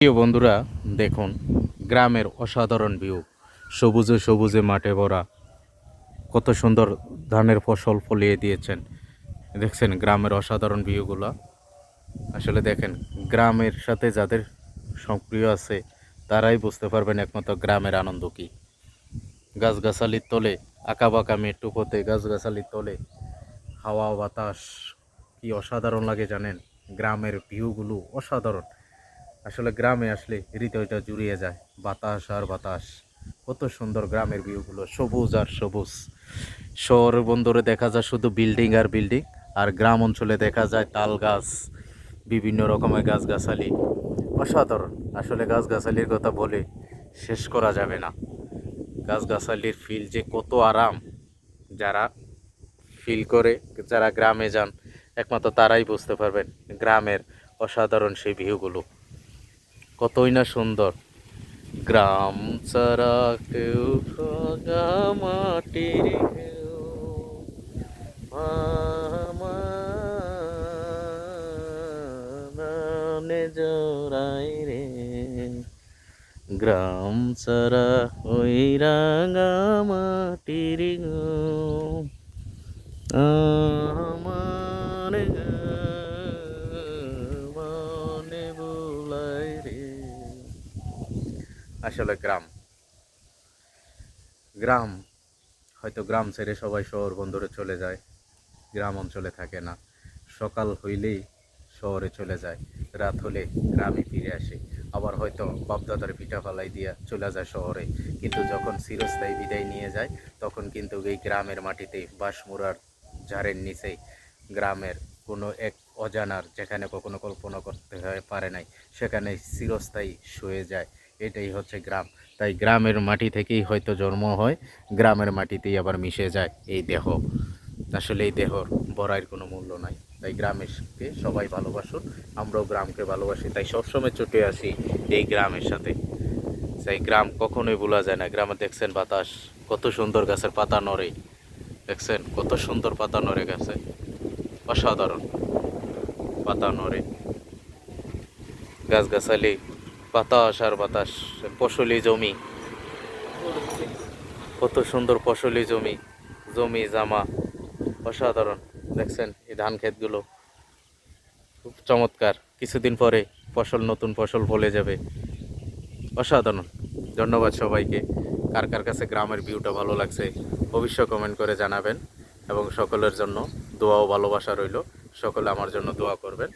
প্রিয় বন্ধুরা, দেখুন গ্রামের অসাধারণ ভিউ। সবুজে সবুজে মাঠে ভরা, কত সুন্দর ধানের ফসল ফলিয়ে দিয়েছেন। দেখছেন গ্রামের অসাধারণ ভিউগুলা। আসলে দেখেন, গ্রামের সাথে যাদের সক্রিয় আছে তারাই বুঝতে পারবেন একমাত্র গ্রামের আনন্দ কী। গাছগাছালির তলে, আঁকাবাঁকা মেট্টু পথে গাছগাছালির তলে হাওয়া বাতাস কি অসাধারণ লাগে জানেন। গ্রামের ভিউগুলো অসাধারণ। আসলে গ্রামে আসলে হৃদয়টা জুড়িয়ে যায়। বাতাস আর বাতাস, কত সুন্দর গ্রামের ভিউগুলো, সবুজ আর সবুজ। শহর বন্দরে দেখা যায় শুধু বিল্ডিং আর বিল্ডিং, আর গ্রাম অঞ্চলে দেখা যায় তাল গাছ, বিভিন্ন রকমের গাছগাছালি, অসাধারণ। আসলে গাছগাছালির কথা বলে শেষ করা যাবে না। গাছগাছালির ফিল যে কত আরাম, যারা ফিল করে, যারা গ্রামে যান একমাত্র তারাই বুঝতে পারবেন গ্রামের অসাধারণ সেই ভিউগুলো কতই না সুন্দর। গ্রাম ছাড়া কেউ ভাঙা মাটির ঢেউ, মানে জোড়াই রে। গ্রাম ছাড়া ওই রাঙা মাটির আমার মনে বুলাই রে। আসলে গ্রাম গ্রাম হয়তো গ্রাম ছেড়ে সবাই শহর বন্দরে চলে যায়, গ্রাম অঞ্চলে থাকে না। সকাল হইলেই শহরে চলে যায়, রাত হলে গ্রামে ফিরে আসে। আবার হয়তো বাপদাদার পিঠা ফালাই দিয়া চলে যায় শহরে, কিন্তু যখন চিরস্থায়ী বিদায় নিয়ে যায় তখন কিন্তু এই গ্রামের মাটিতে বাঁশমুড়ার ঝাড়ের নিচেই গ্রামের কোনো এক অজানার, যেখানে কখনো কল্পনা করতে পারে নাই, সেখানে চিরস্থায়ী শুয়ে যায়। এটাই হচ্ছে গ্রাম। তাই গ্রামের মাটি থেকেই হয়তো জন্ম হয়, গ্রামের মাটিতেই আবার মিশে যায় এই দেহ। আসলে এই দেহর বড়াইয়ের কোনো মূল্য নাই। তাই গ্রামকে সবাই ভালোবাসুন, আমরাও গ্রামকে ভালোবাসি। তাই সবসময় ছুটে আসি এই গ্রামের সাথে। তাই গ্রাম কখনোই ভোলা যায় না। গ্রামে দেখছেন বাতাস, কত সুন্দর, গাছের পাতা নড়ে, দেখছেন কত সুন্দর পাতা নড়ে গেছে, অসাধারণ পাতা নড়ে, গাছগাছালি, বাতাস আর বাতাস। ফসলি জমি, কত সুন্দর ফসলি জমি, জমি জামা, অসাধারণ। দেখছেন এই ধান ক্ষেতগুলো খুব চমৎকার। কিছুদিন পরে ফসল, নতুন ফসল ফলে যাবে, অসাধারণ। ধন্যবাদ সবাইকে। কার কার কাছে গ্রামের ভিউটা ভালো লাগছে অবশ্যই কমেন্ট করে জানাবেন, এবং সকলের জন্য দোয়া ও ভালোবাসা রইল। সকলে আমার জন্য দোয়া করবেন।